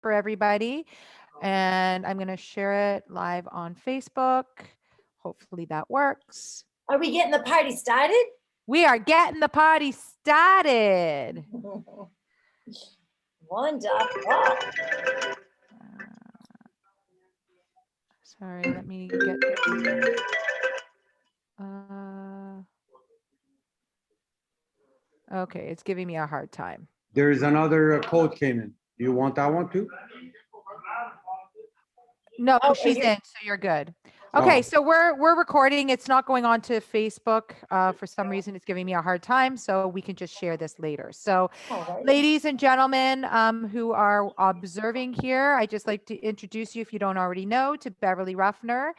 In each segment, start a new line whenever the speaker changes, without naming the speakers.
for everybody. And I'm going to share it live on Facebook. Hopefully that works.
Are we getting the party started?
We are getting the party started.
Wonderful.
Sorry, let me get this. Okay, it's giving me a hard time.
There's another code came in. Do you want that one too?
No,
Oh,
she's
you-
in, so you're good. Okay,
Oh.
so we're recording. It's not going on to Facebook. For some reason, it's giving me a hard time, so we can just share this later. So,
all right.
ladies and gentlemen who are observing here, I just like to introduce you, if you don't already know, to Beverly Ruffner.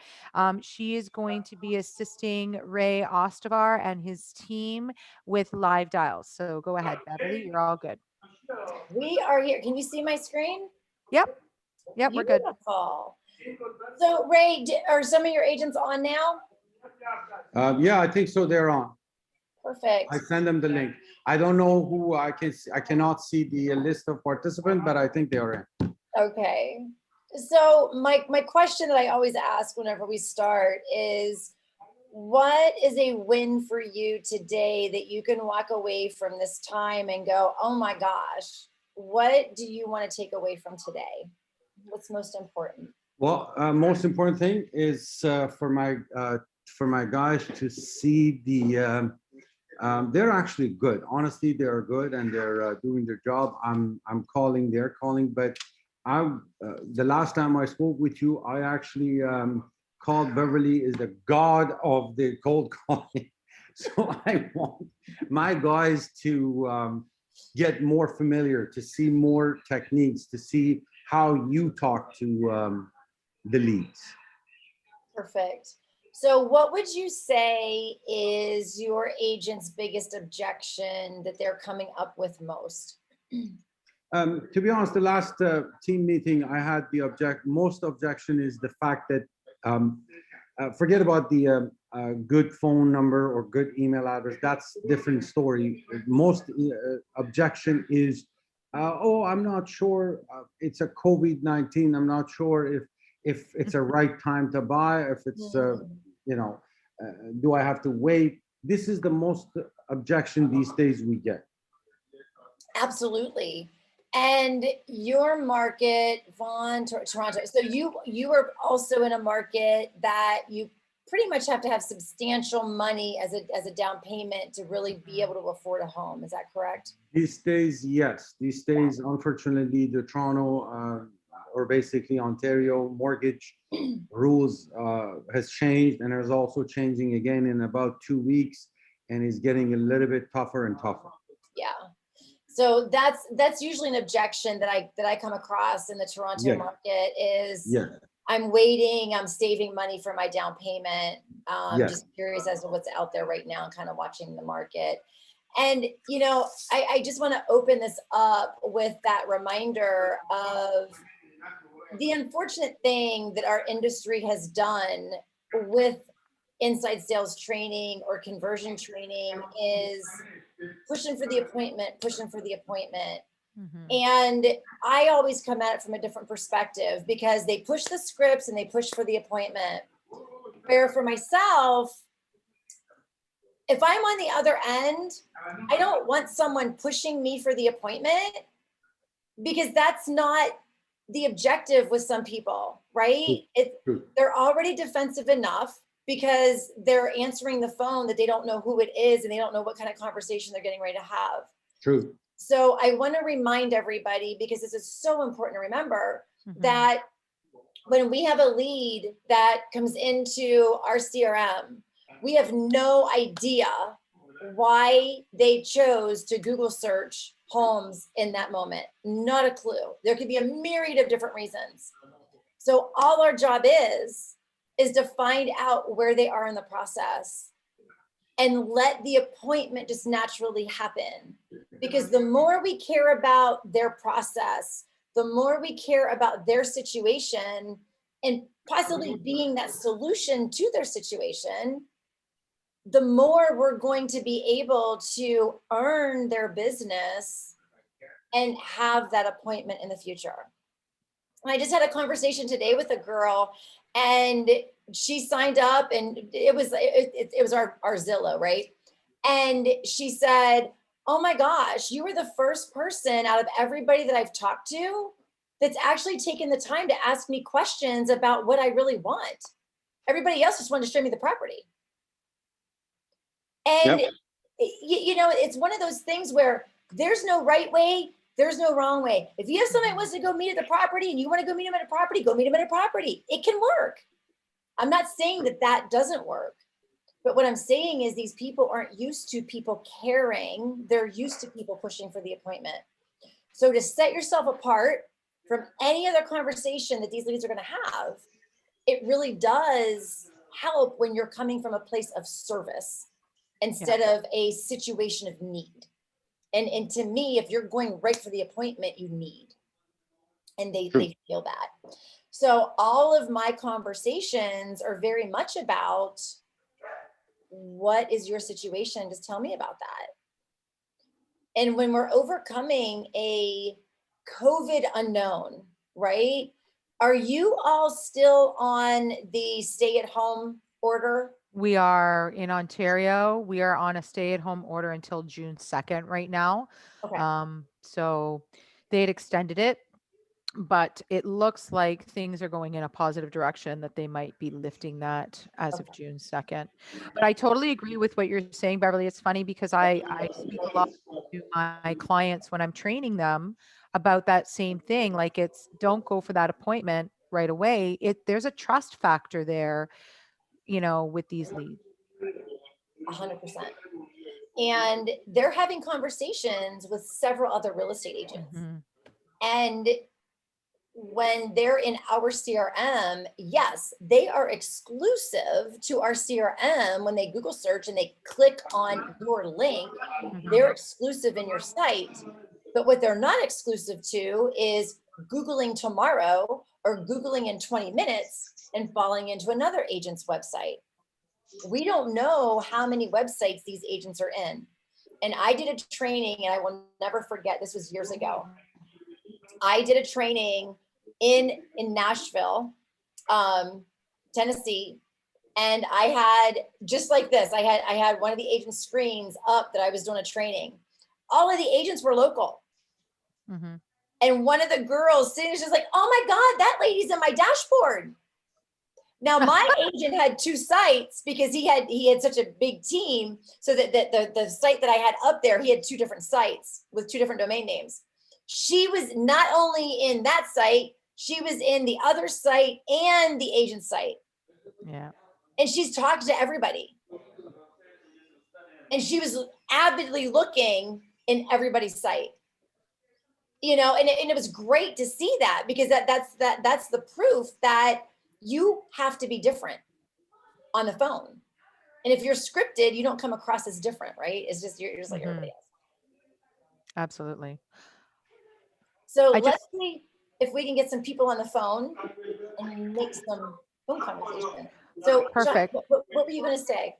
She is going to be assisting Ray Ostavar and his team with live dials. So go ahead, Beverly. You're all good.
We are here. Can you see my screen?
Yep. Yep, we're good.
Beautiful. So Ray, are some of your agents on now?
Yeah, I think so. They're on.
Perfect.
I send them the link. I don't know who I cannot see the list of participants, but I think they are in.
Okay. So my question that I always ask whenever we start is, what is a win for you today that you can walk away from this time and go, oh my gosh, what do you want to take away from today? What's most important?
Well, most important thing is for my guys to see they're actually good. Honestly, they are good and they're doing their job. I'm calling, they're calling, but the last time I spoke with you, I actually called Beverly is the god of the cold calling. So I want my guys to get more familiar, to see more techniques, to see how you talk to the leads.
Perfect. So what would you say is your agent's biggest objection that they're coming up with most?
To be honest, the last team meeting I had, most objection is the fact that forget about the good phone number or good email address. That's different story. Most objection is, oh, I'm not sure. It's a COVID-19. I'm not sure if it's a right time to buy. If it's do I have to wait? This is the most objection these days we get.
Absolutely. And your market, Vaughan, Toronto. So you are also in a market that you pretty much have to have substantial money as a down payment to really be able to afford a home. Is that correct?
These days, yes. These days, unfortunately, the Toronto or basically Ontario mortgage rules has changed, and is also changing again in about 2 weeks, and is getting a little bit tougher and tougher.
Yeah. So that's usually an objection that I come across in the Toronto market is I'm waiting, I'm saving money for my down payment. Just curious as to what's out there right now and kind of watching the market. And, I just want to open this up with that reminder of the unfortunate thing that our industry has done with inside sales training or conversion training is pushing for the appointment. And I always come at it from a different perspective because they push the scripts and they push for the appointment. Where for myself, if I'm on the other end, I don't want someone pushing me for the appointment because that's not the objective with some people, right? They're already defensive enough because they're answering the phone that they don't know who it is and they don't know what kind of conversation they're getting ready to have.
True.
So I want to remind everybody, because this is so important to remember, that when we have a lead that comes into our CRM, we have no idea why they chose to Google search homes in that moment. Not a clue. There could be a myriad of different reasons. So all our job is to find out where they are in the process and let the appointment just naturally happen. Because the more we care about their process, the more we care about their situation and possibly being that solution to their situation, the more we're going to be able to earn their business and have that appointment in the future. I just had a conversation today with a girl, and she signed up, and it was our Zillow, right? And she said, "Oh my gosh, you were the first person out of everybody that I've talked to that's actually taken the time to ask me questions about what I really want. Everybody else just wanted to show me the property." And
Yep.
you know, it's one of those things where there's no right way, there's no wrong way. If you have somebody that wants to go meet at the property and you want to go meet them at a property, go meet them at a property. It can work. I'm not saying that that doesn't work. But what I'm saying is these people aren't used to people caring. They're used to people pushing for the appointment. So to set yourself apart from any other conversation that these leads are going to have, it really does help when you're coming from a place of service instead of a situation of need. And to me, if you're going right for the appointment, you need, and they feel that. So all of my conversations are very much about, what is your situation? Just tell me about that. And when we're overcoming a COVID unknown, right? Are you all still on the stay at home order?
We are in Ontario. We are on a stay-at-home order until June 2nd right now.
Okay.
So they had extended it, but it looks like things are going in a positive direction, that they might be lifting that as of
Okay.
June 2nd. But I totally agree with what you're saying, Beverly. It's funny because I speak a lot to my clients when I'm training them about that same thing. Like, it's, don't go for that appointment right away. There's a trust factor there, with these leads.
100%. And they're having conversations with several other real estate agents.
Mhm.
And when they're in our CRM, yes, they are exclusive to our CRM. When they Google search and they click on your link, they're
Mhm.
exclusive in your site. But what they're not exclusive to is Googling tomorrow or Googling in 20 minutes and falling into another agent's website. We don't know how many websites these agents are in. And I did a training, and I will never forget, this was years ago. I did a training in Nashville, Tennessee, and I had, just like this, I had one of the agent screens up that I was doing a training. All of the agents were local.
Mhm.
And one of the girls sitting is just like, "Oh my God, that lady's in my dashboard." Now my agent had two sites because he had such a big team, so that the site that I had up there, he had two different sites with two different domain names. She was not only in that site, she was in the other site and the agent site.
Yeah.
And she's talked to everybody. And she was avidly looking in everybody's site. And it was great to see that, because that's the proof that you have to be different on the phone. And if you're scripted, you don't come across as different, right? It's just, you're just like everybody
Mhm.
else.
Absolutely.
So
I
let's
just
see if we can get some people on the phone and make some phone conversation. So John,
Perfect.
what were you going to say?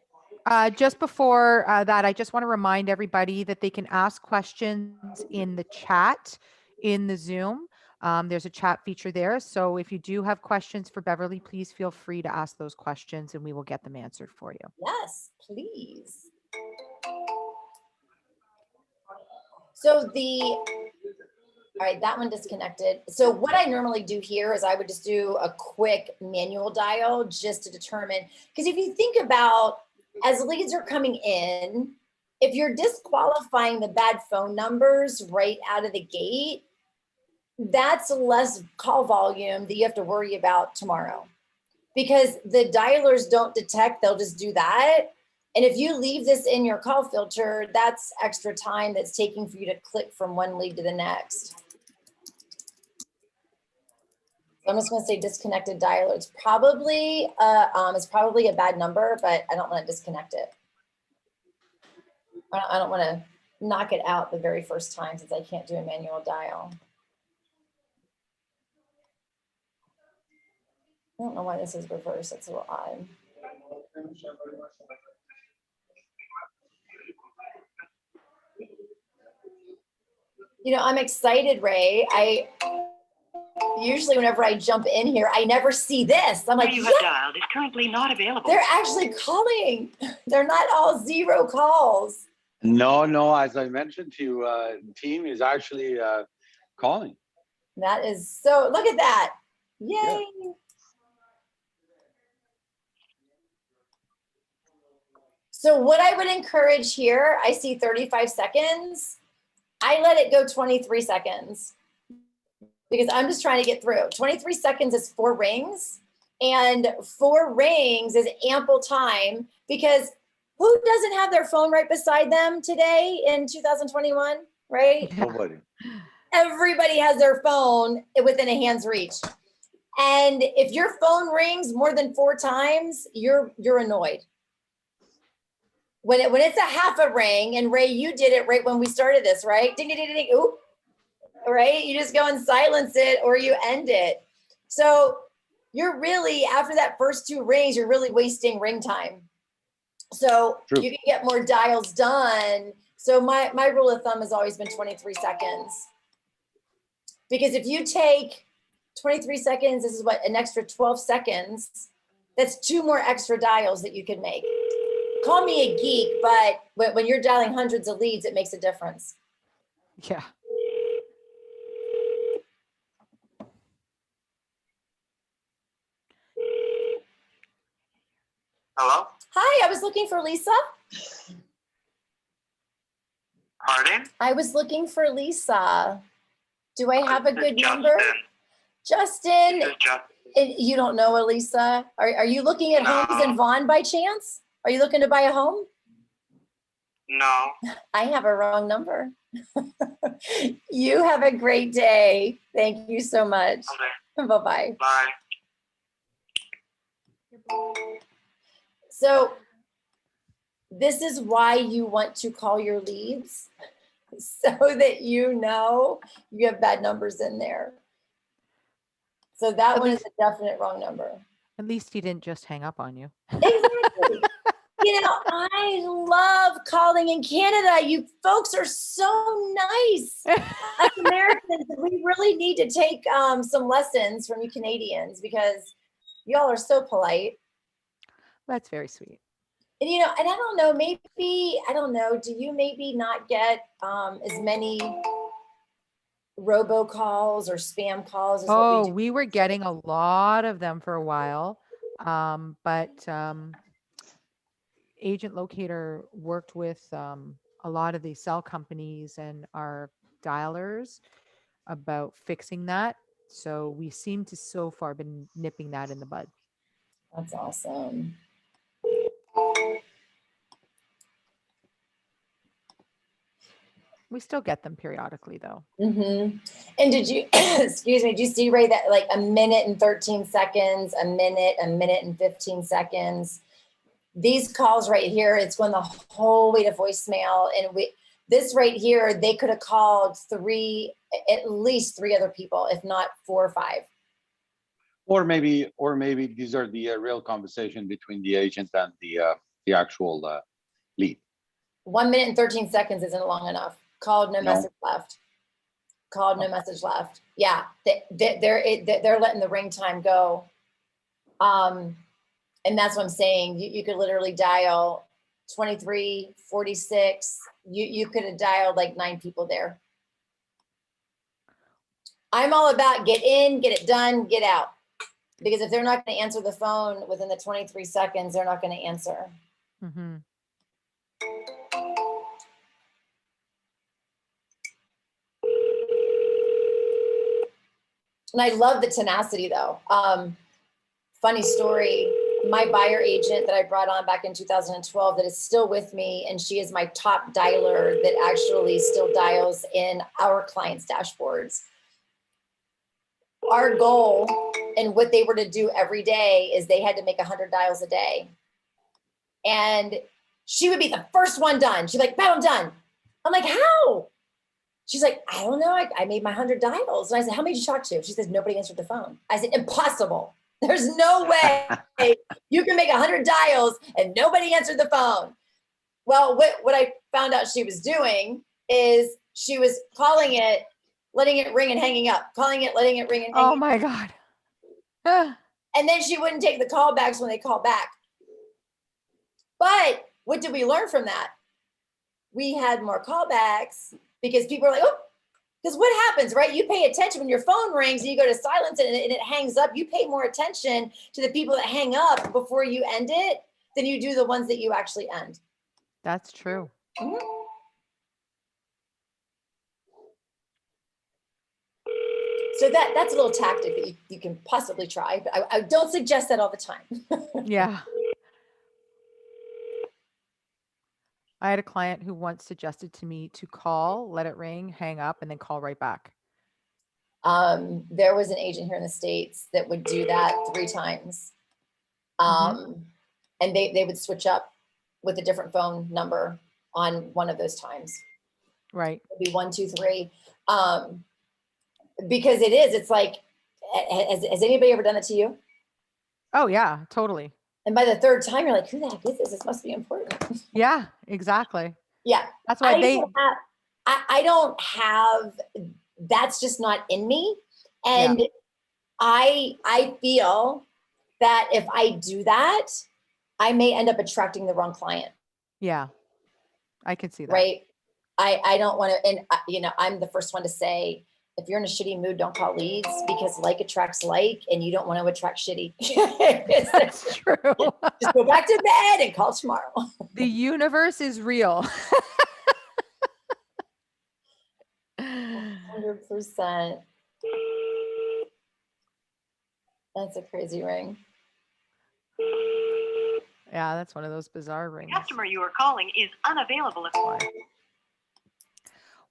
Just before that, I just want to remind everybody that they can ask questions in the chat in the Zoom. There's a chat feature there. So if you do have questions for Beverly, please feel free to ask those questions and we will get them answered for you.
Yes, please. So all right, that one disconnected. So what I normally do here is I would just do a quick manual dial just to determine, because if you think about, as leads are coming in, if you're disqualifying the bad phone numbers right out of the gate, that's less call volume that you have to worry about tomorrow, because the dialers don't detect, they'll just do that. And if you leave this in your call filter, that's extra time that's taking for you to click from one lead to the next. I'm just going to say disconnected dialer. It's probably a bad number, but I don't want to disconnect it. I don't want to knock it out the very first time, since I can't do a manual dial. I don't know why this is reversed. That's a little odd. I'm excited, Ray. usually whenever I jump in here, I never see this. I'm like,
you have dialed is currently not available.
they're actually calling. They're not all 0 calls.
No, as I mentioned to you, team is actually calling.
That is so, look at that. Yay.
Yeah.
So what I would encourage here, I see 35 seconds. I let it go 23 seconds because I'm just trying to get through. 23 seconds is 4 rings, and 4 rings is ample time because who doesn't have their phone right beside them today in 2021, right?
Nobody.
Everybody has their phone within a hand's reach. And if your phone rings more than 4 times, you're annoyed. When it's a half a ring, and Ray, you did it right when we started this, right? Ding, ding, ding, ding, oop, right? You just go and silence it or you end it. So you're really, after that first 2 rings, you're really wasting ring time. So
True.
you can get more dials done. So my rule of thumb has always been 23 seconds. Because if you take 23 seconds, this is what, an extra 12 seconds, that's 2 more extra dials that you can make. Call me a geek, but when you're dialing hundreds of leads, it makes a difference.
Yeah.
Hello?
Hi, I was looking for Lisa.
Pardon?
I was looking for Lisa. Do I have a
This is
good number? Justin,
This is Justin.
you don't know Elisa? Are you looking at
No.
homes in Vaughan by chance? Are you looking to buy a home?
No.
I have a wrong number. You have a great day. Thank you so much.
Okay.
Bye-bye.
Bye.
So this is why you want to call your leads, so that you know you have bad numbers in there. So that
At
one is
least-
a definite wrong number.
At least he didn't just hang up on you.
Exactly. You know, I love calling in Canada. You folks are so nice. Us Americans, we really need to take some lessons from you Canadians because y'all are so polite.
That's very sweet.
And, you know, and I don't know, maybe, I don't know, do you maybe not get as many robocalls or spam calls as what
Oh,
we do?
we were getting a lot of them for a while. But AgentLocator worked with a lot of the cell companies and our dialers about fixing that. So we seem to so far been nipping that in the bud.
That's awesome.
We still get them periodically though.
Mm-hmm. And did you, excuse me, did you see, Ray, that like a minute and 13 seconds, a minute and 15 seconds? These calls right here, it's going the whole way to voicemail. And this right here, they could have called at least three other people, if not 4 or 5.
Or maybe these are the real conversation between the agent and the actual lead.
1 minute and 13 seconds isn't long enough. Called, no
No.
message left. Called, no message left. Yeah, they're letting the ring time go. And that's what I'm saying. You could literally dial 23, 46. You could have dialed like 9 people there. I'm all about get in, get it done, get out. Because if they're not going to answer the phone within the 23 seconds, they're not going to answer.
Mm-hmm.
And I love the tenacity though. Funny story, my buyer agent that I brought on back in 2012 that is still with me, and she is my top dialer that actually still dials in our clients' dashboards. Our goal and what they were to do every day is they had to make 100 dials a day. And she would be the first one done. She'd be like, "Bam, I'm done." I'm like, "How?" She's like, "I don't know. I made my 100 dials." And I said, "How many did you talk to?" She says, "Nobody answered the phone." I said, "Impossible. There's no way you can make 100 dials and nobody answered the phone." Well, what I found out she was doing is she was calling it letting it ring and hanging up, calling it, letting it ring and hanging
Oh
up.
my God. Ah,
And then she wouldn't take the callbacks when they call back. But what did we learn from that? We had more callbacks because people are like, oh, because what happens, right? You pay attention when your phone rings and you go to silence and it hangs up. You pay more attention to the people that hang up before you end it than you do the ones that you actually end.
that's true.
Mhm. So that's a little tactic that you can possibly try, but I don't suggest that all the time.
Yeah. I had a client who once suggested to me to call, let it ring, hang up, and then call right back.
There was an agent here in the States that would do that 3 times. And they would switch up with a different phone number on one of those times.
Right.
It'd be 1, 2, 3. Because it's like, has anybody ever done it to you?
Oh yeah, totally.
And by the 3rd time, you're like, who the heck is this? This must be important.
Yeah, exactly.
Yeah.
That's why
I don't have, that's just not in me. And I feel that if I do that, I may end up attracting the wrong client.
yeah, I can see that.
Right. I don't want to, and I'm the first one to say, if you're in a shitty mood, don't call leads, because like attracts like, and you don't want to attract shitty.
That's true.
Just go back to bed and call tomorrow.
The universe is real.
100%. That's a crazy ring.
Yeah, that's one of those bizarre rings.
Customer you are calling is unavailable.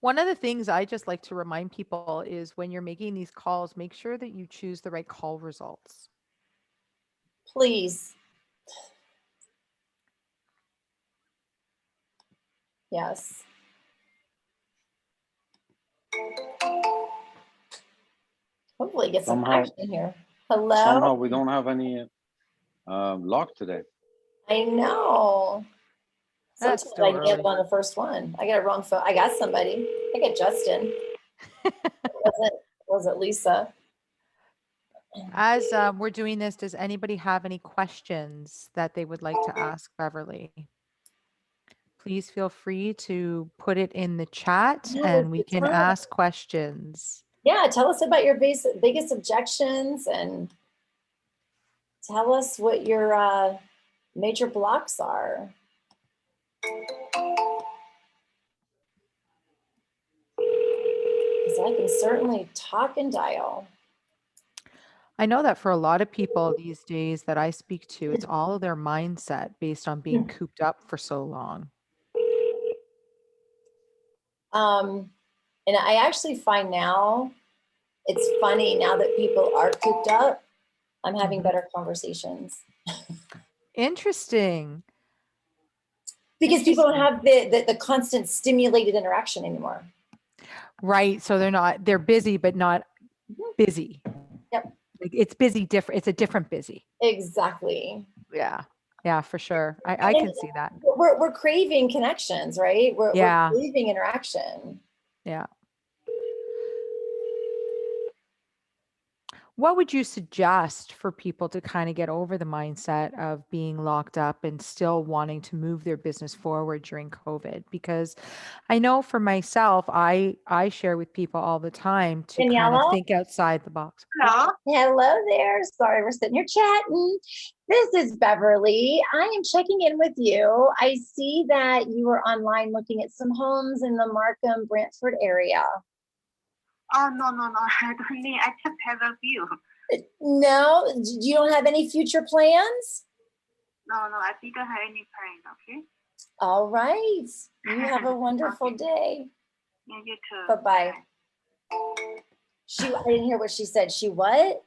One of the things I just like to remind people is when you're making these calls, make sure that you choose the right call results.
Please. Yes. Hopefully get some
Somehow-
action here. Hello?
Somehow we don't have any luck today.
I know.
That's
Sometimes
still
I get
early.
on the first one. I got a wrong phone. I got somebody. I got Justin. Wasn't Lisa.
As we're doing this, does anybody have any questions that they would like to ask Beverly? Please feel free to put it in the chat
Yeah,
and we
it's
can
fine.
ask questions.
Yeah, tell us about your biggest objections and tell us what your major blocks are. Because I can certainly talk and dial.
I know that for a lot of people these days that I speak to, it's all of their mindset based on being cooped up for so long.
And I actually find now, it's funny now that people are cooped up, I'm having better conversations.
Interesting.
Because people don't have the constant stimulated interaction anymore.
Right. So they're busy, but not busy.
Yep.
Like it's busy different. It's a different busy.
Exactly.
Yeah. Yeah, for sure. I can see that.
We're craving connections, right? We're
Yeah.
craving interaction.
Yeah. What would you suggest for people to kind of get over the mindset of being locked up and still wanting to move their business forward during COVID? Because I know for myself, I share with people all the time to kind of
Daniela?
think outside the box.
Hello.
Hello there. Sorry, we're sitting here chatting. This is Beverly. I am checking in with you. I see that you were online looking at some homes in the Markham, Brantford area.
Oh, no. I just have a few.
No, you don't have any future plans?
No, I didn't have any plan, okay?
All right. You have a wonderful day.
Yeah, you too.
Bye-bye. I didn't hear what she said. She what?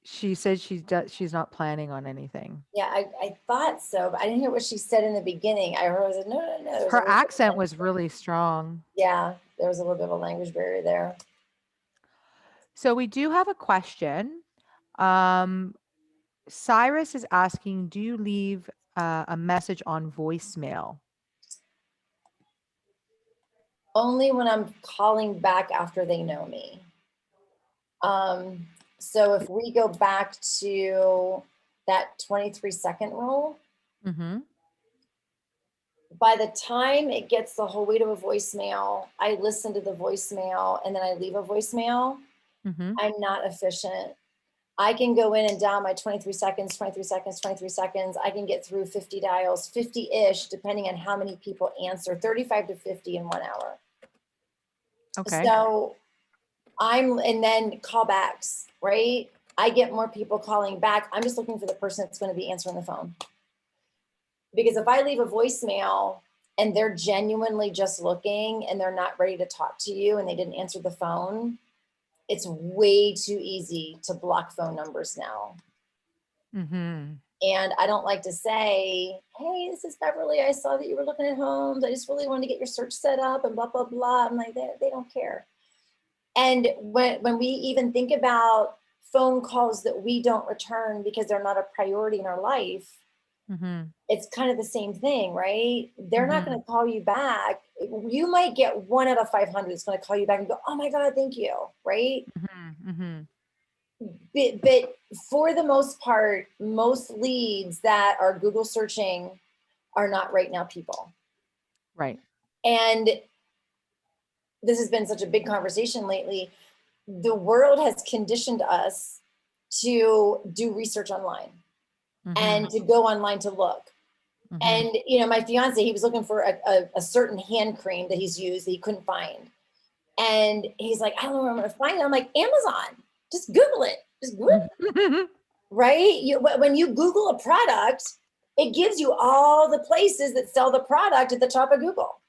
She said she's not planning on anything.
Yeah, I thought so, but I didn't hear what she said in the beginning. I heard, I was like, no. There's a
Her
little bit of
accent
language-
was really strong.
Yeah, there was a little bit of a language barrier there.
So we do have a question. Cyrus is asking, do you leave a message on voicemail?
Only when I'm calling back after they know me. So if we go back to that 23-second rule,
Mm-hmm.
by the time it gets the whole way to a voicemail, I listen to the voicemail and then I leave a voicemail.
Mm-hmm.
I'm not efficient. I can go in and down my 23 seconds, 23 seconds, 23 seconds. I can get through 50 dials, 50-ish, depending on how many people answer, 35 to 50 in 1 hour.
Okay.
So and then callbacks, right? I get more people calling back. I'm just looking for the person that's going to be answering the phone. Because if I leave a voicemail and they're genuinely just looking and they're not ready to talk to you and they didn't answer the phone, it's way too easy to block phone numbers now.
Mm-hmm.
And I don't like to say, hey, this is Beverly. I saw that you were looking at homes. I just really wanted to get your search set up and blah, blah, blah. I'm like, they don't care. And when we even think about phone calls that we don't return because they're not a priority in our life,
Mm-hmm.
it's kind of the same thing, right? They're not
Mhm.
going to call you back. You might get 1 out of 500 that's going to call you back and go, oh my God, thank you, right?
Mm-hmm. Mm-hmm.
But for the most part, most leads that are Google searching are not right now people.
Right.
And this has been such a big conversation lately. The world has conditioned us to do research online
Mm-hmm.
and to go online to look.
Mm-hmm.
And, you know, my fiance, he was looking for a certain hand cream that he's used that he couldn't find. And he's like, I don't know where I'm going to find it. I'm like, Amazon, just Google it. Just Google it. Right? When you Google a product, it gives you all the places that sell the product at the top of Google.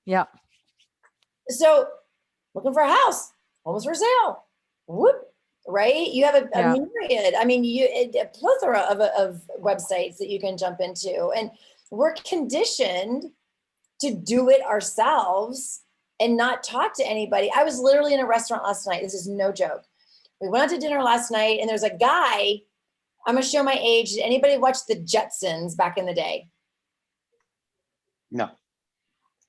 Yeah.
So looking for a house, homes for sale. Whoop. Right? You have a
Yeah.
myriad. I mean, a plethora of websites that you can jump into. And we're conditioned to do it ourselves and not talk to anybody. I was literally in a restaurant last night. This is no joke. We went out to dinner last night and there's a guy. I'm going to show my age. Did anybody watch the Jetsons back in the day?
No.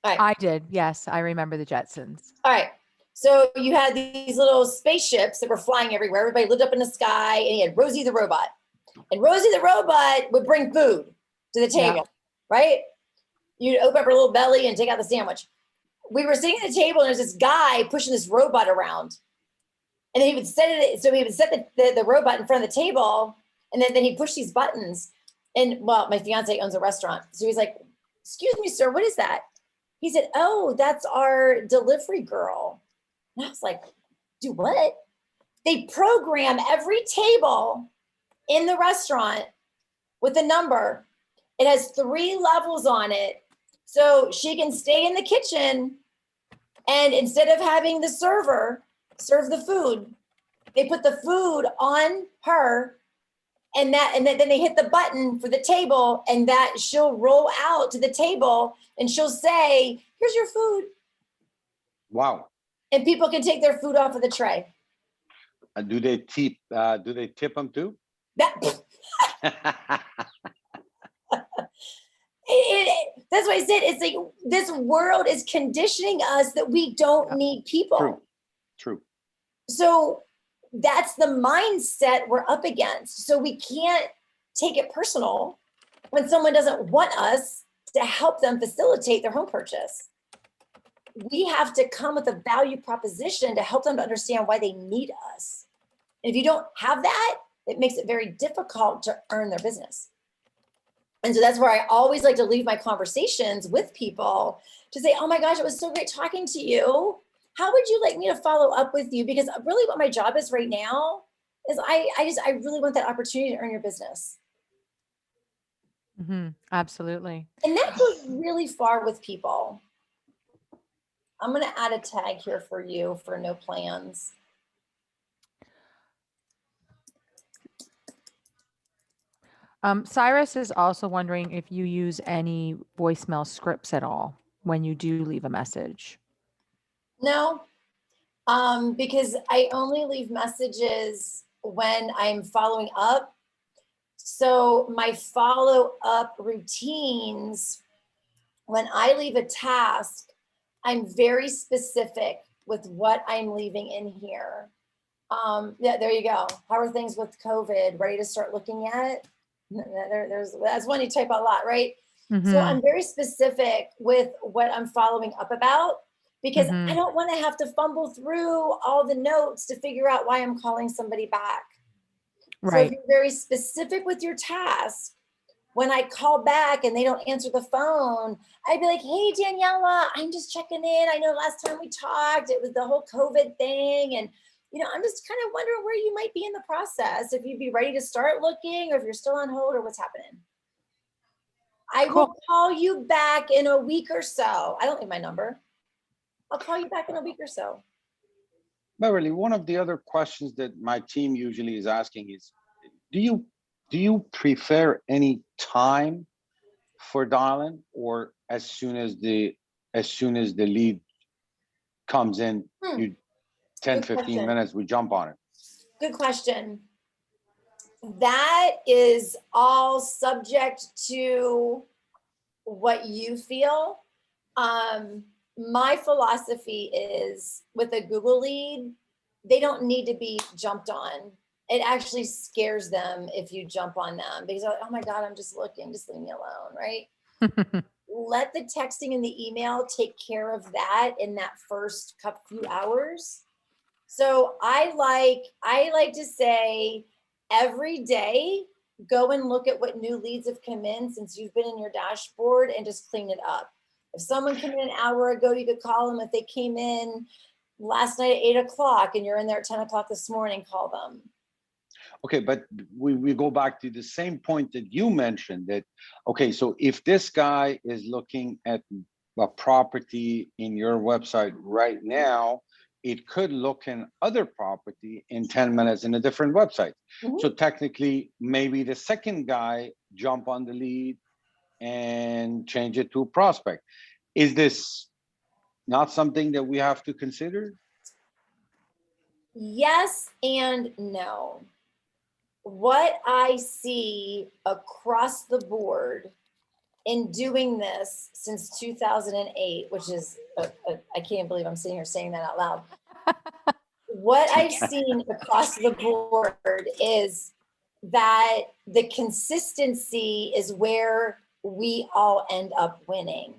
All right.
I did. Yes. I remember the Jetsons.
All right. So you had these little spaceships that were flying everywhere. Everybody lived up in the sky, and you had Rosie the robot. And Rosie the robot would bring food to the table,
Yeah.
right? You'd open up her little belly and take out the sandwich. We were sitting at the table, and there's this guy pushing this robot around. And then he would set it, so he would set the robot in front of the table, and then he'd push these buttons. And well, my fiance owns a restaurant. So he's like, excuse me, sir, what is that? He said, oh, that's our delivery girl. And I was like, do what? They program every table in the restaurant with a number. It has 3 levels on it. So she can stay in the kitchen, and instead of having the server serve the food, they put the food on her, and then they hit the button for the table, and that she'll roll out to the table and she'll say, here's your food.
Wow.
And people can take their food off of the tray.
Do they tip? Do they tip them too?
That's what I said. It's like this world is conditioning us that we don't need people.
True. True.
So that's the mindset we're up against. So we can't take it personal when someone doesn't want us to help them facilitate their home purchase. We have to come with a value proposition to help them to understand why they need us. And if you don't have that, it makes it very difficult to earn their business. And so that's where I always like to leave my conversations with people to say, oh my gosh, it was so great talking to you. How would you like me to follow up with you? Because really what my job is right now is I really want that opportunity to earn your business.
Mm-hmm. Absolutely.
And that goes really far with people. I'm going to add a tag here for you for no plans.
Cyrus is also wondering if you use any voicemail scripts at all when you do leave a message.
No, because I only leave messages when I'm following up. So my follow-up routines, when I leave a task, I'm very specific with what I'm leaving in here. Yeah, there you go. How are things with COVID? Ready to start looking at it? That's one you type a lot, right? So I'm very specific with what I'm following up about, because I don't want to have to fumble through all the notes to figure out why I'm calling somebody back. So if
Right.
you're very specific with your task, when I call back and they don't answer the phone, I'd be like, hey, Daniela, I'm just checking in. I know last time we talked, it was the whole COVID thing. And, I'm just kind of wondering where you might be in the process, if you'd be ready to start looking, or if you're still on hold, or what's happening. I
Cool.
will call you back in a week or so. I don't need my number. I'll call you back in a week or so.
Beverly, one of the other questions that my team usually is asking is, do you prefer any time for dialing, or as soon as the lead comes in, you 10,
Good
15
question.
minutes, we jump on it?
Good question. That is all subject to what you feel. My philosophy is, with a Google lead, they don't need to be jumped on. It actually scares them if you jump on them, because, oh my God, I'm just looking, just leave me alone, right? Let the texting and the email take care of that in that first few hours. So I like to say, every day, go and look at what new leads have come in since you've been in your dashboard, and just clean it up. If someone came in an hour ago, you could call them. If they came in last night at 8 o'clock and you're in there at 10 o'clock this morning, call them.
Okay, but we go back to the same point that you mentioned, that, okay, so if this guy is looking at a property in your website right now, it could look in other property in 10 minutes in a different website. So technically, maybe the second guy jump on the lead and change it to a prospect. Is this not something that we have to consider?
Yes and no. What I see across the board in doing this since 2008, which is, I can't believe I'm sitting here saying that out loud. What I've seen across the board is that the consistency is where we all end up winning.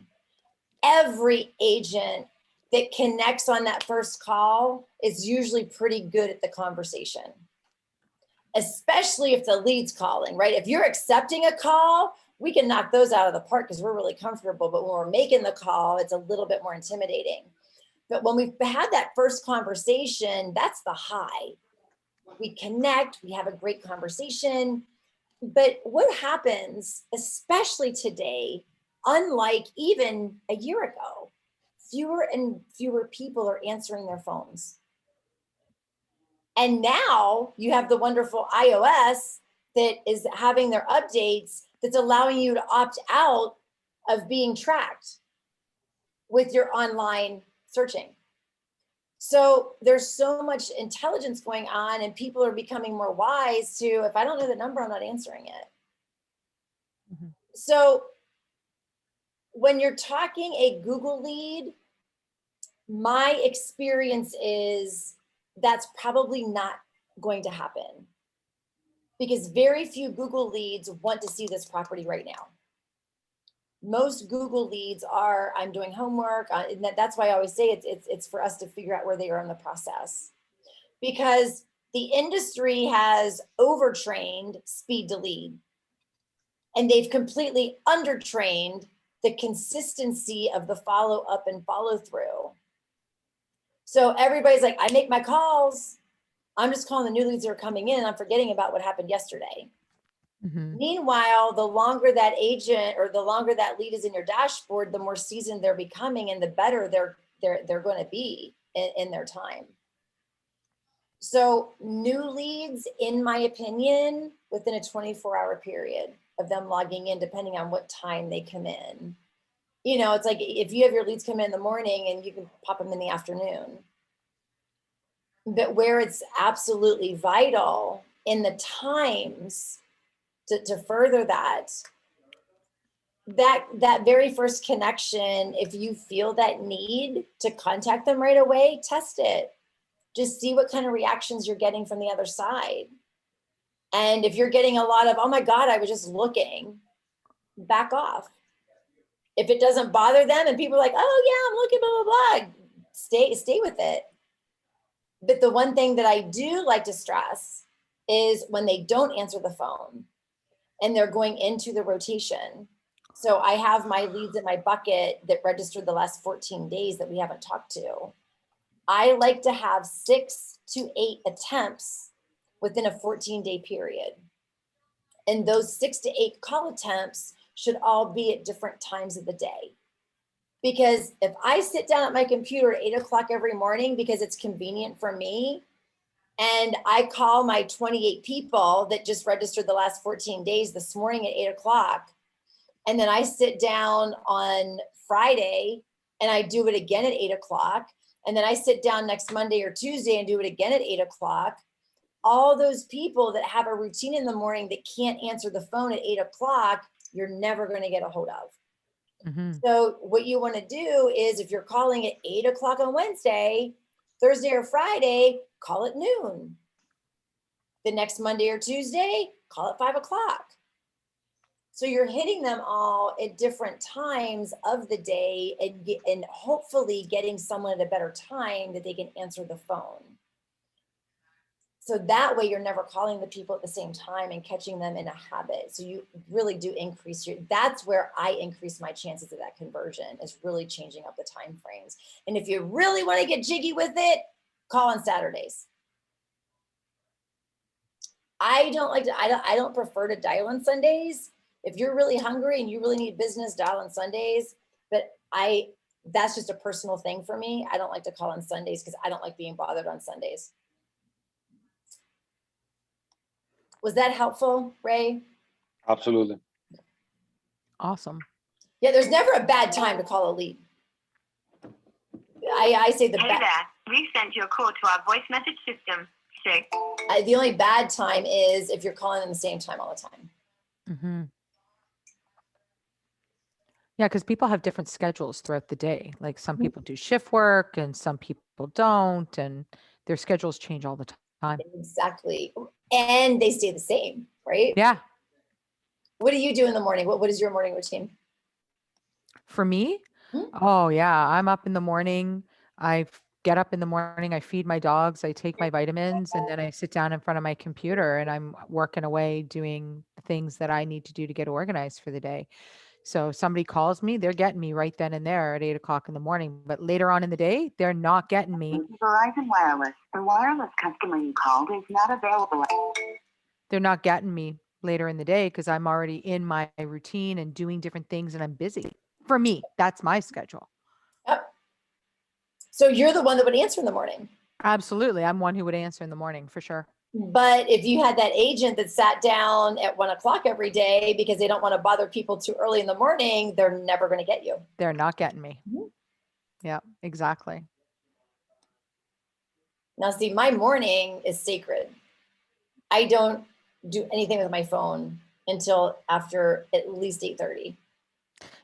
Every agent that connects on that first call is usually pretty good at the conversation, especially if the lead's calling, right? If you're accepting a call, we can knock those out of the park because we're really comfortable. But when we're making the call, it's a little bit more intimidating. But when we've had that first conversation, that's the high. We connect, we have a great conversation. But what happens, especially today, unlike even a year ago, fewer and fewer people are answering their phones. And now you have the wonderful iOS that is having their updates that's allowing you to opt out of being tracked with your online searching. So there's so much intelligence going on, and people are becoming more wise to, if I don't know the number, I'm not answering it. So when you're talking a Google lead, my experience is that's probably not going to happen, because very few Google leads want to see this property right now. Most Google leads are, I'm doing homework. And that's why I always say it's for us to figure out where they are in the process, because the industry has overtrained speed to lead, and they've completely undertrained the consistency of the follow up and follow through. So everybody's like, I make my calls. I'm just calling the new leads that are coming in. I'm forgetting about what happened yesterday. Meanwhile, the longer that agent or the longer that lead is in your dashboard, the more seasoned they're becoming, and the better they're going to be in their time. So new leads, in my opinion, within a 24-hour period of them logging in, depending on what time they come in. It's like if you have your leads come in the morning, and you can pop them in the afternoon. But where it's absolutely vital in the times to further that that very first connection, if you feel that need to contact them right away, test it. Just see what kind of reactions you're getting from the other side. And if you're getting a lot of, oh my God, I was just looking, back off. If it doesn't bother them and people are like, oh yeah, I'm looking, blah, blah, blah, stay with it. But the one thing that I do like to stress is when they don't answer the phone and they're going into the rotation. So I have my leads in my bucket that registered the last 14 days that we haven't talked to. I like to have 6 to 8 attempts within a 14-day period. And those 6 to 8 call attempts should all be at different times of the day. Because if I sit down at my computer at 8 o'clock every morning because it's convenient for me, and I call my 28 people that just registered the last 14 days this morning at 8 o'clock, and then I sit down on Friday and I do it again at 8 o'clock, and then I sit down next Monday or Tuesday and do it again at 8 o'clock, all those people that have a routine in the morning that can't answer the phone at 8 o'clock, you're never going to get a hold of. So what you want to do is if you're calling at 8 o'clock on Wednesday, Thursday or Friday, call at noon. The next Monday or Tuesday, call at 5 o'clock. So you're hitting them all at different times of the day and hopefully getting someone at a better time that they can answer the phone. So that way you're never calling the people at the same time and catching them in a habit. So you really do increase that's where I increase my chances of that conversion, is really changing up the time frames. And if you really want to get jiggy with it, call on Saturdays. I don't prefer to dial on Sundays. If you're really hungry and you really need business, dial on Sundays. But that's just a personal thing for me. I don't like to call on Sundays because I don't like being bothered on Sundays. Was that helpful, Ray?
Absolutely.
Awesome.
Yeah, there's never a bad time to call a lead. I say the
Hey
best.
there, we sent your call to our voice message system.
The only bad time is if you're calling them the same time all the time.
Yeah, because people have different schedules throughout the day. Like some people do shift work and some people don't, and their schedules change all the time.
Exactly. And they stay the same, right?
Yeah.
What do you do in the morning? What is your morning routine?
For me? Oh yeah, I'm up in the morning. I get up in the morning, I feed my dogs, I take my vitamins, and then I sit down in front of my computer and I'm working away doing things that I need to do to get organized for the day. So if somebody calls me, they're getting me right then and there at 8 o'clock in the morning. But later on in the day, they're not getting me.
Verizon Wireless. The wireless customer you called is not available.
They're not getting me later in the day because I'm already in my routine and doing different things and I'm busy. For me, that's my schedule.
Yep. So you're the one that would answer in the morning.
Absolutely. I'm one who would answer in the morning for sure.
But if you had that agent that sat down at 1 o'clock every day because they don't want to bother people too early in the morning, they're never going to get you.
They're not getting me. Yeah, exactly.
Now, see, my morning is sacred. I don't do anything with my phone until after at least 8:30.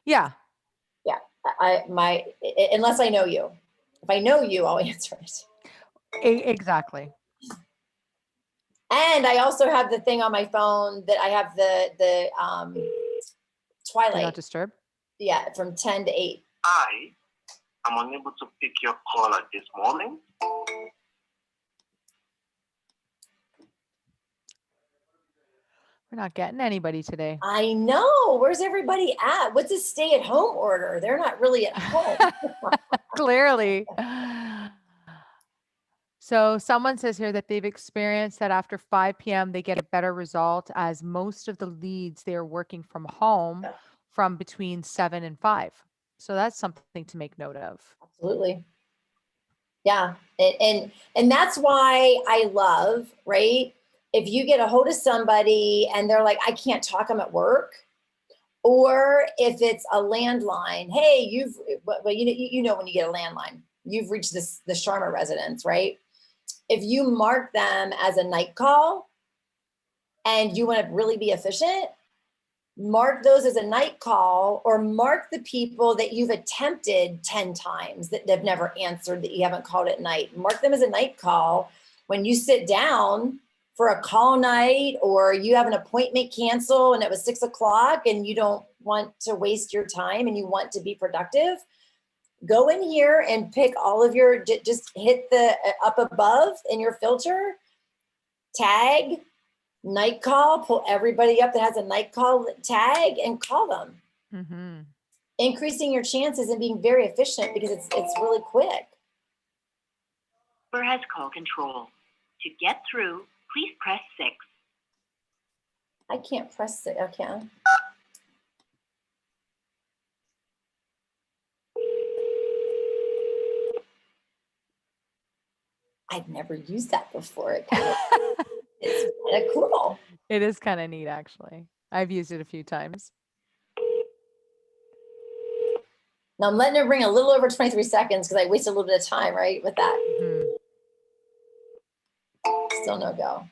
Yeah.
Yeah. Unless I know you. If I know you, I'll answer it.
Exactly.
And I also have the thing on my phone that I have the Twilight.
Do not disturb.
Yeah, from 10 to 8.
I am unable to pick your call at this moment.
We're not getting anybody today.
I know. Where's everybody at? What's a stay-at-home order? They're not really at home.
Clearly. So someone says here that they've experienced that after 5 p.m. they get a better result, as most of the leads they are working from home from between 7 and 5. So that's something to make note of.
Absolutely. Yeah. And that's why I love, right? If you get a hold of somebody and they're like, I can't talk, I'm at work. Or if it's a landline, hey, you know when you get a landline, you've reached the Sharma residence, right? If you mark them as a night call and you want to really be efficient, mark those as a night call, or mark the people that you've attempted 10 times that they've never answered, that you haven't called at night. Mark them as a night call. When you sit down for a call night, or you have an appointment cancel and it was 6 o'clock and you don't want to waste your time and you want to be productive, go in here and pick all of your, just hit the up above in your filter, tag, night call, pull everybody up that has a night call tag and call them.
Mm-hmm.
Increasing your chances and being very efficient, because it's really quick.
Number has call control. To get through, please press 6.
I can't press it. Okay. I've never used that before. It's kind of cool.
It is kind of neat, actually. I've used it a few times.
Now I'm letting it ring a little over 23 seconds because I wasted a little bit of time, right, with that.
Mm-hmm.
Still no go.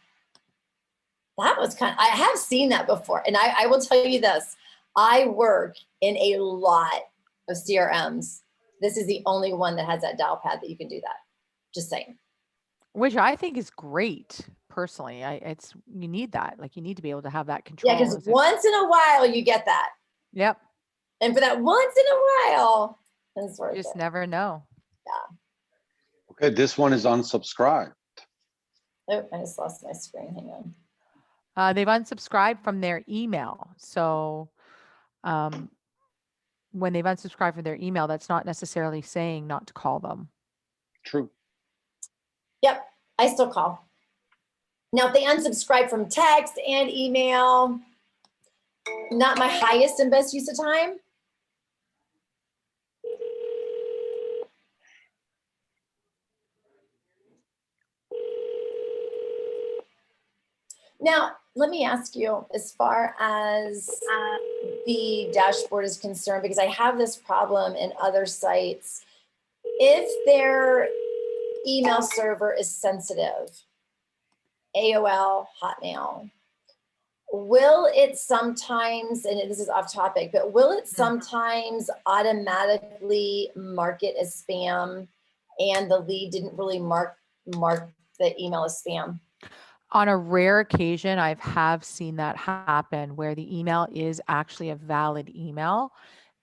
That was I have seen that before. And I will tell you this, I work in a lot of CRMs. This is the only one that has that dial pad that you can do that. Just saying.
Which I think is great, personally. You need that. Like, you need to be able to have that control.
Yeah, because once in a while you get that.
Yep.
And for that once in a while, it's worth
You just
it.
never know.
Yeah.
Okay, this one is unsubscribed.
Oh, I just lost my screen. Hang on.
They've unsubscribed from their email. So when they've unsubscribed from their email, that's not necessarily saying not to call them.
True.
Yep, I still call. Now, if they unsubscribe from text and email, not my highest and best use of time. Now, let me ask you, as far as the dashboard is concerned, because I have this problem in other sites, if their email server is sensitive, AOL, Hotmail, will it sometimes, and this is off topic, but will it sometimes automatically mark it as spam and the lead didn't really mark the email as spam?
On a rare occasion, have seen that happen, where the email is actually a valid email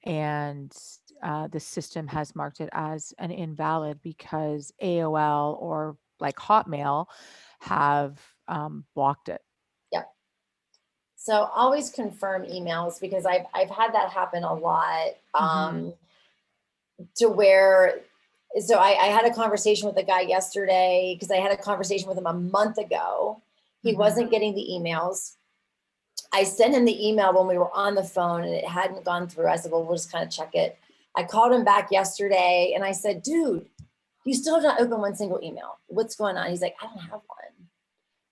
and the system has marked it as an invalid because AOL or like Hotmail have blocked it.
Yep. So always confirm emails, because I've had that happen a lot. To where, so I had a conversation with a guy yesterday, because I had a conversation with him a month ago. He wasn't getting the emails. I sent him the email when we were on the phone and it hadn't gone through. I said, well, we'll just kind of check it. I called him back yesterday and I said, dude, you still have not opened one single email. What's going on? He's like, I don't have one.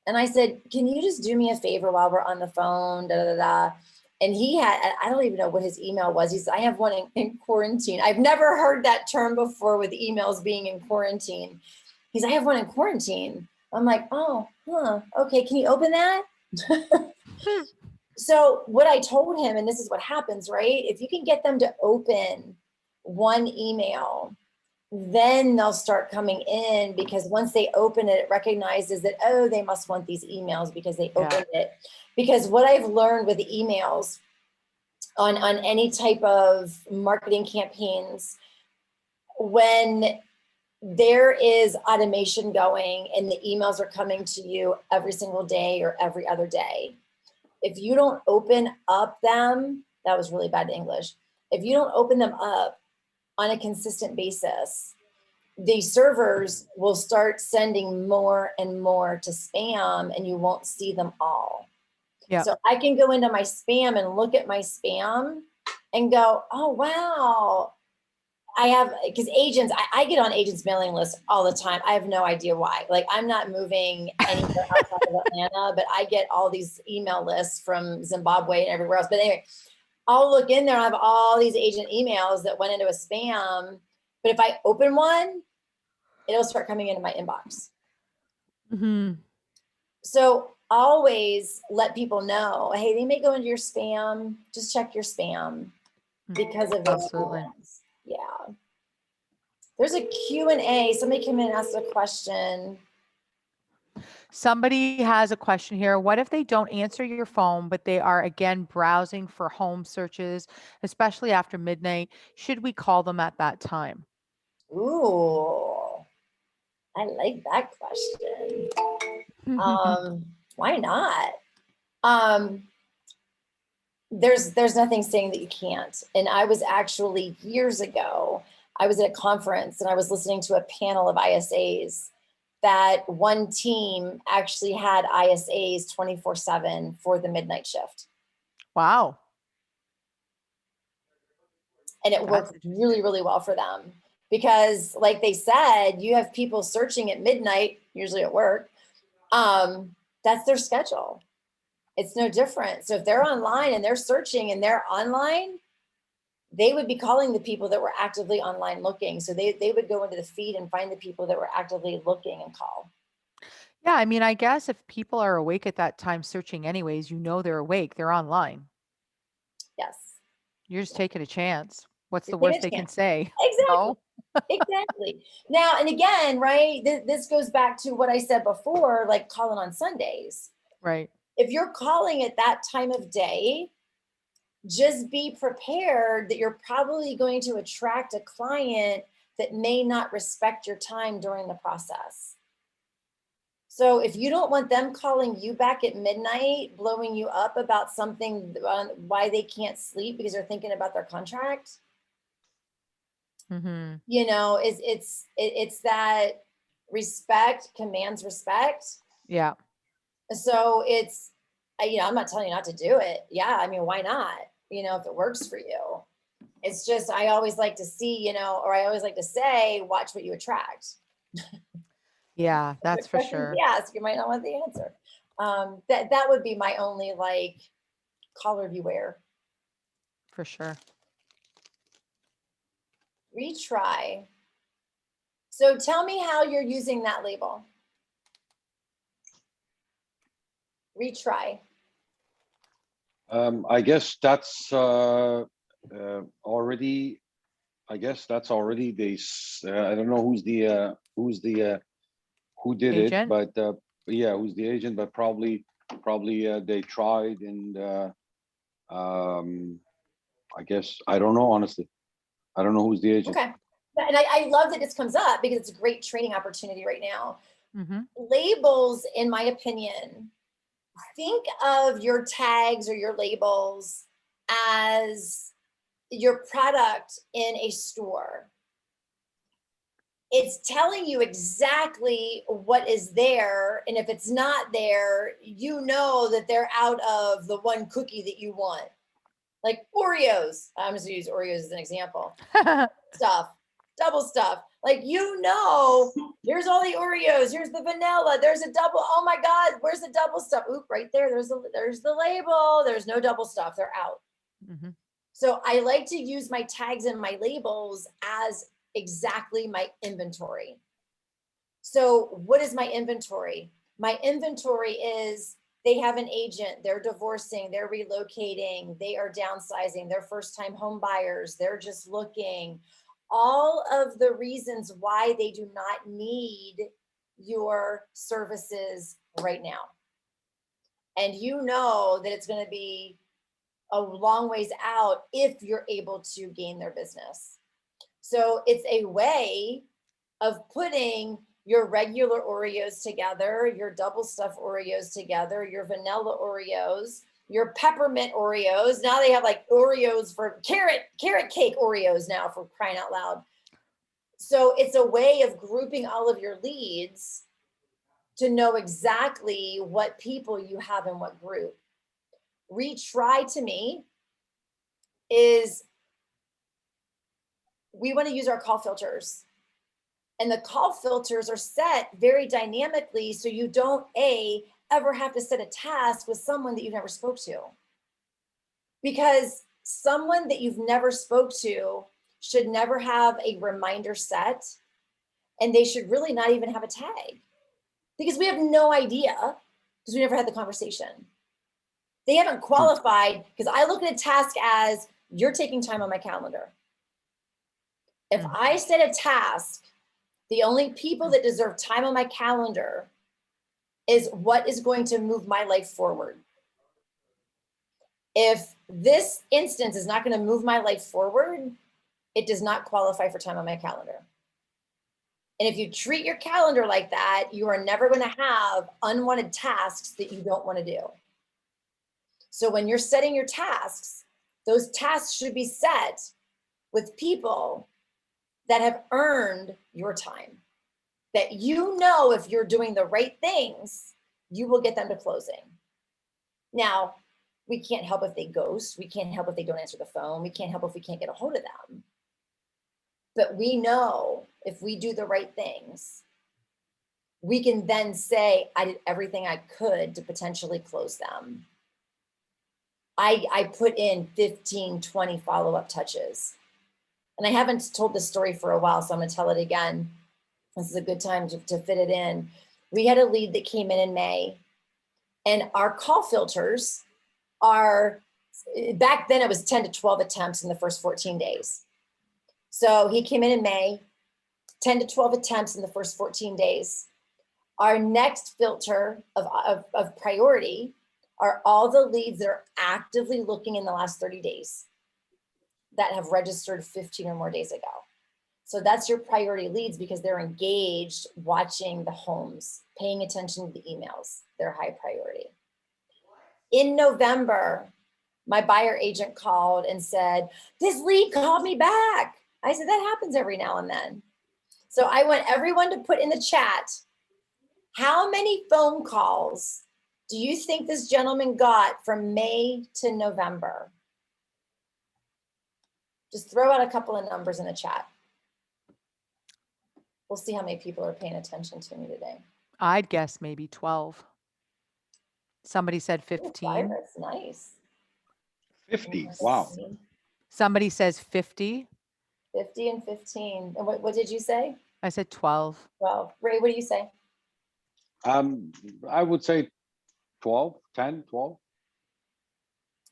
And I said, can you just do me a favor while we're on the phone? Da, da, da, da. And he had, I don't even know what his email was. He said, I have one in quarantine. I've never heard that term before, with emails being in quarantine. He's, I have one in quarantine. I'm like, oh, okay. Can you open that? So what I told him, and this is what happens, right? If you can get them to open one email, then they'll start coming in, because once they open it, it recognizes that, oh, they must want these emails because they opened it. Because what I've learned with emails on any type of marketing campaigns, when there is automation going and the emails are coming to you every single day or every other day, if you don't open up them, that was really bad English. If you don't open them up on a consistent basis, the servers will start sending more and more to spam, and you won't see them all. Yeah. So I can go into my spam and look at my spam and go, oh, wow. I have, because agents, I get on agents mailing lists all the time. I have no idea why. Like, I'm not moving anywhere outside of Atlanta, but I get all these email lists from Zimbabwe and everywhere else. But anyway, I'll look in there and I have all these agent emails that went into a spam. But if I open one, it'll start coming into my inbox. So always let people know, hey, they may go into your spam, just check your spam because of those
Absolutely.
reasons. Yeah. There's a Q&A. Somebody came in and asked a question.
Somebody has a question here. What if they don't answer your phone, but they are again browsing for home searches, especially after midnight? Should we call them at that time?
Ooh, I like that question. Why not? There's nothing saying that you can't. And I was actually years ago, I was at a conference and I was listening to a panel of ISAs that one team actually had ISAs 24/7 for the midnight shift.
Wow.
And it
That's
worked
interesting.
really, really well for them because like they said, you have people searching at midnight, usually at work. That's their schedule. It's no different. So if they're online and they're searching and they're online, they would be calling the people that were actively online looking. So they would go into the feed and find the people that were actively looking and call.
Yeah, I mean, I guess if people are awake at that time searching anyways, they're awake, they're online.
Yes.
You're just taking a chance. What's the
Just take
worst
a
they can
chance.
say?
Exactly.
No?
Exactly. Now, and again, right, this goes back to what I said before, like calling on Sundays.
Right.
If you're calling at that time of day, just be prepared that you're probably going to attract a client that may not respect your time during the process. So if you don't want them calling you back at midnight, blowing you up about something on why they can't sleep because they're thinking about their contract,
Mm-hmm.
you know, it's that respect commands respect.
Yeah.
So it's, you know, I'm not telling you not to do it. Yeah, I mean, why not? You know, if it works for you. It's just, I always like to see, you know, or I always like to say, watch what you attract.
Yeah, that's for
Questions
sure.
you ask, you might not want the answer. That would be my only like collar beware.
For sure.
Retry. So tell me how you're using that label. Retry.
I guess that's already. I guess that's already I don't know who did it,
Agent?
but yeah, who's the agent? But probably they tried and I guess I don't know honestly. I don't know who's the agent.
Okay. And I love that this comes up because it's a great training opportunity right now.
Mm-hmm.
Labels, in my opinion, think of your tags or your labels as your product in a store. It's telling you exactly what is there. And if it's not there, you know that they're out of the one cookie that you want. Like Oreos. I'm just gonna use Oreos as an example. Stuff, double stuff. Like, you know, here's all the Oreos. Here's the vanilla. There's a double. Oh my God, where's the double stuff? Oop, right there. There's the label. There's no double stuff. They're out.
Mm-hmm.
So I like to use my tags and my labels as exactly my inventory. So what is my inventory? My inventory is they have an agent, they're divorcing, they're relocating, they are downsizing, they're first-time home buyers, they're just looking. All of the reasons why they do not need your services right now. And you know that it's going to be a long ways out if you're able to gain their business. So it's a way of putting your regular Oreos together, your double stuffed Oreos together, your vanilla Oreos, your peppermint Oreos. Now they have like Oreos for carrot cake Oreos now, for crying out loud. So it's a way of grouping all of your leads to know exactly what people you have in what group. Retry to me is we want to use our call filters. And the call filters are set very dynamically so you don't ever have to set a task with someone that you've never spoke to. Because someone that you've never spoke to should never have a reminder set, and they should really not even have a tag, because we have no idea because we never had the conversation. They haven't qualified, because I look at a task as you're taking time on my calendar. If I set a task, the only people that deserve time on my calendar is what is going to move my life forward. If this instance is not going to move my life forward, it does not qualify for time on my calendar. And if you treat your calendar like that, you are never going to have unwanted tasks that you don't want to do. So when you're setting your tasks, those tasks should be set with people that have earned your time, that you know if you're doing the right things, you will get them to closing. Now, we can't help if they ghost. We can't help if they don't answer the phone. We can't help if we can't get a hold of them. But we know if we do the right things, we can then say, I did everything I could to potentially close them. I put in 15, 20 follow-up touches. And I haven't told this story for a while, so I'm going to tell it again. This is a good time to fit it in. We had a lead that came in May, and our call filters are, back then it was 10 to 12 attempts in the first 14 days. So he came in May, 10 to 12 attempts in the first 14 days. Our next filter of priority are all the leads that are actively looking in the last 30 days that have registered 15 or more days ago. So that's your priority leads, because they're engaged, watching the homes, paying attention to the emails. They're high priority. In November, my buyer agent called and said, this lead called me back. I said, that happens every now and then. So I want everyone to put in the chat, how many phone calls do you think this gentleman got from May to November? Just throw out a couple of numbers in the chat. We'll see how many people are paying attention to me today.
I'd guess maybe 12. Somebody said 15.
That's nice.
50. Wow.
Somebody says 50.
50 and 15. And what did you say?
I said 12.
12. Ray, what do you say?
I would say 12, 10, 12.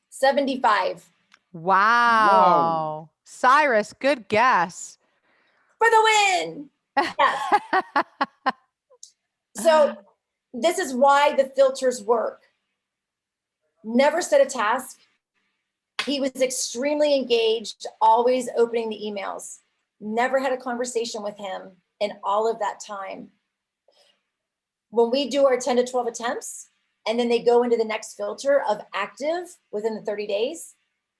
75.
Wow. Cyrus, good guess.
For the win. Yes. So this is why the filters work. Never set a task. He was extremely engaged, always opening the emails. Never had a conversation with him in all of that time. When we do our 10 to 12 attempts, and then they go into the next filter of active within the 30 days,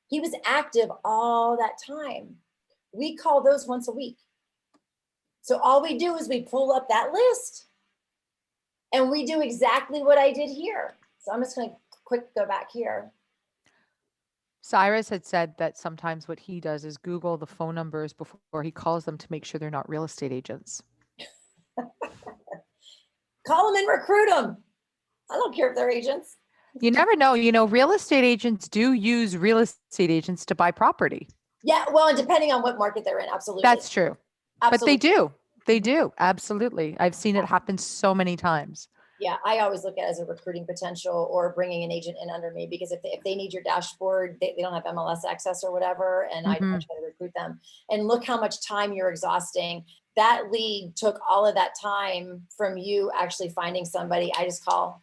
he was active all that time. We call those once a week. So all we do is we pull up that list and we do exactly what I did here. So I'm just going to quick go back here.
Cyrus had said that sometimes what he does is Google the phone numbers before he calls them to make sure they're not real estate agents.
Call them and recruit them. I don't care if they're agents.
You never know. You know, real estate agents do use real estate agents to buy property.
Yeah, well, and depending on what market they're in, absolutely.
That's true.
Absolutely.
But they do. They do. Absolutely. I've seen it happen so many times.
Yeah, I always look at it as a recruiting potential or bringing an agent in under me, because if they need your dashboard, they don't have MLS access or whatever, and I try to recruit them. And look how much time you're exhausting. That lead took all of that time from you actually finding somebody. I just call.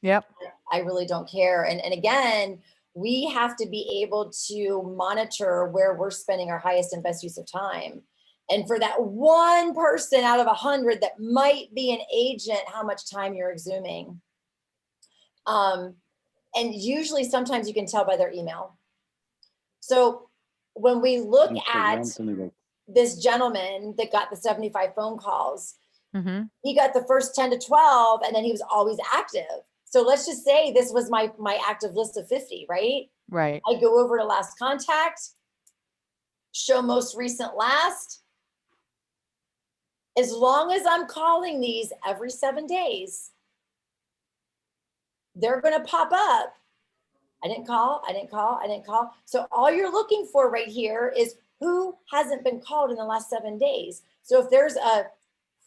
Yep.
I really don't care. And again, we have to be able to monitor where we're spending our highest and best use of time. And for that one person out of 100 that might be an agent, how much time you're exhuming. And usually sometimes you can tell by their email. So when we look at this gentleman that got the 75 phone calls, he got the first 10 to 12, and then he was always active. So let's just say this was my active list of 50, right?
Right.
I go over to last contact, show most recent last. As long as I'm calling these every 7 days, they're going to pop up. I didn't call, I didn't call, I didn't call. So all you're looking for right here is who hasn't been called in the last 7 days. So if there's a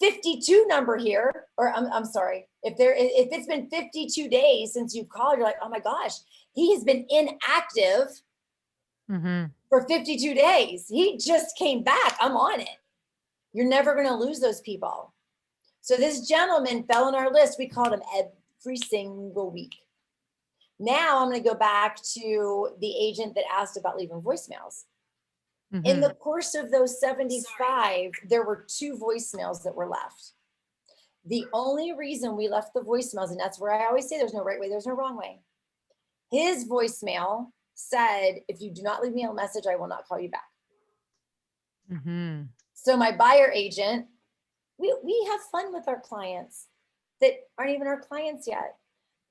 52 number here, or I'm sorry, if it's been 52 days since you've called, you're like, oh my gosh, he has been inactive for 52 days. He just came back. I'm on it. You're never going to lose those people. So this gentleman fell on our list. We called him every single week. Now I'm going to go back to the agent that asked about leaving voicemails. In the course of those 75, there were 2 voicemails that were left. The only reason we left the voicemails, and that's where I always say there's no right way, there's no wrong way. His voicemail said, if you do not leave me a message, I will not call you back. So my buyer agent, we have fun with our clients that aren't even our clients yet.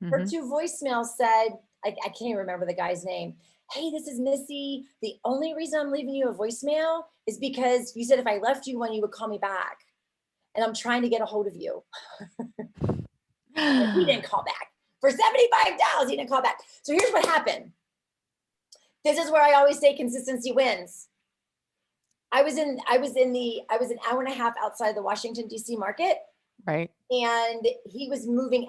Her 2 voicemails said, I can't even remember the guy's name. Hey, this is Missy. The only reason I'm leaving you a voicemail is because you said if I left you one, you would call me back. And I'm trying to get a hold of you. He didn't call back. For 75 dials, he didn't call back. So here's what happened. This is where I always say consistency wins. I was an hour and a half outside the Washington, D.C. market.
Right.
And he was living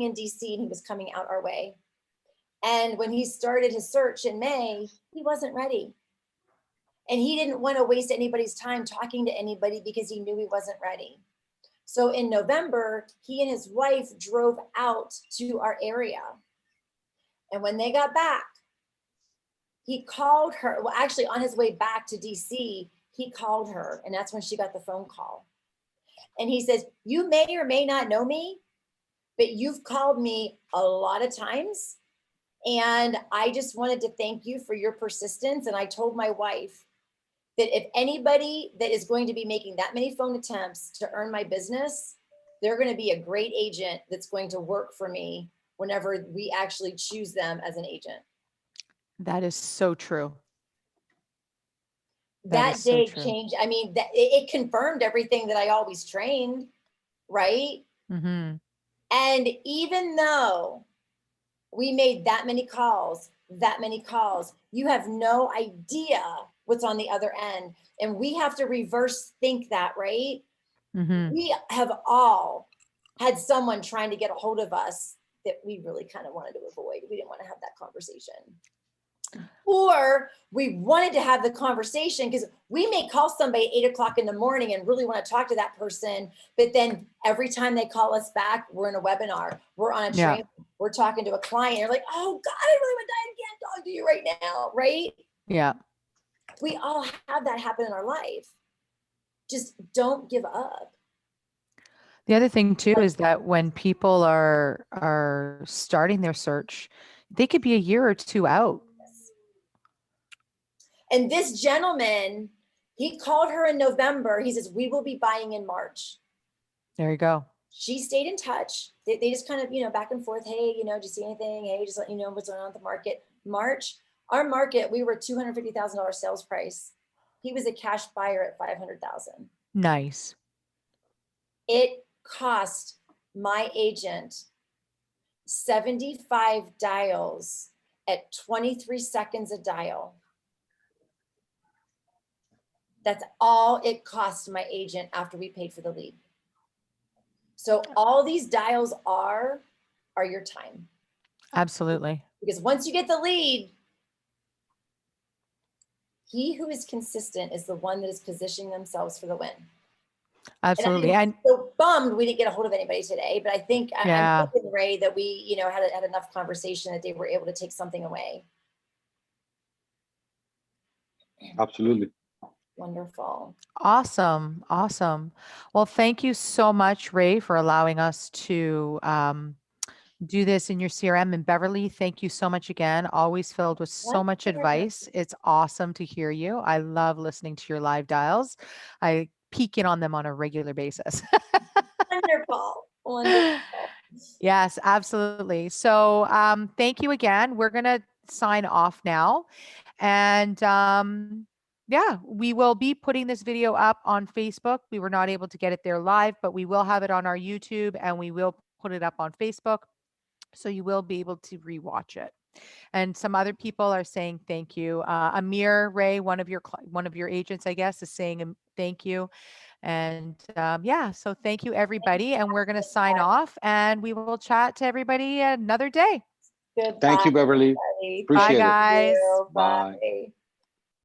in DC and he was coming out our way. And when he started his search in May, he wasn't ready. And he didn't want to waste anybody's time talking to anybody because he knew he wasn't ready. So in November, he and his wife drove out to our area. And when they got back, he called her. Well, actually, on his way back to DC, he called her. And that's when she got the phone call. And he says, you may or may not know me, but you've called me a lot of times. And I just wanted to thank you for your persistence. And I told my wife that if anybody that is going to be making that many phone attempts to earn my business, they're going to be a great agent that's going to work for me whenever we actually choose them as an agent.
That is so true.
That day changed. I mean, it confirmed everything that I always trained, right? And even though we made that many calls, you have no idea what's on the other end. And we have to reverse think that, right? We have all had someone trying to get a hold of us that we really kind of wanted to avoid. We didn't want to have that conversation. Or we wanted to have the conversation because we may call somebody at 8 o'clock in the morning and really want to talk to that person. But then every time they call us back, we're in a webinar, we're on a train, we're talking to a client. You're like, oh God, I really want to die and can't talk to you right now, right? Yeah. We all have that happen in our life. Just don't give up.
The other thing too is that when people are starting their search, they could be a year or 2 out.
And this gentleman, he called her in November. He says, we will be buying in March.
There you go.
She stayed in touch. They just kind of, back and forth. Hey, do you see anything? Hey, just let you know what's going on with the market. March, our market, we were $250,000 sales price. He was a cash buyer at $500,000.
Nice.
It cost my agent 75 dials at 23 seconds a dial. That's all it cost my agent after we paid for the lead. So all these dials are your time.
Absolutely.
Because once you get the lead, he who is consistent is the one that is positioning themselves for the win.
Absolutely.
And I'm so bummed we didn't get a hold of anybody today, but I think I'm hoping, Ray, that we, had enough conversation that they were able to take something away.
Absolutely.
Wonderful.
Awesome. Awesome. Well, thank you so much, Ray, for allowing us to do this in your CRM. And Beverly, thank you so much again. Always filled with so much advice. It's awesome to hear you. I love listening to your live dials. I peek in on them on a regular basis.
Wonderful. Wonderful.
Yes, absolutely. So thank you again. We're going to sign off now. And yeah, we will be putting this video up on Facebook. We were not able to get it there live, but we will have it on our YouTube and we will put it up on Facebook. So you will be able to rewatch it. And some other people are saying thank you. Amir Ray, one of your agents, I guess, is saying thank you. And yeah, so thank you everybody. And we're going to sign off and we will chat to everybody another day.
Goodbye,
Thank you, Beverly.
everybody.
Appreciate
Bye,
it.
guys.
You.
Bye.
Bye.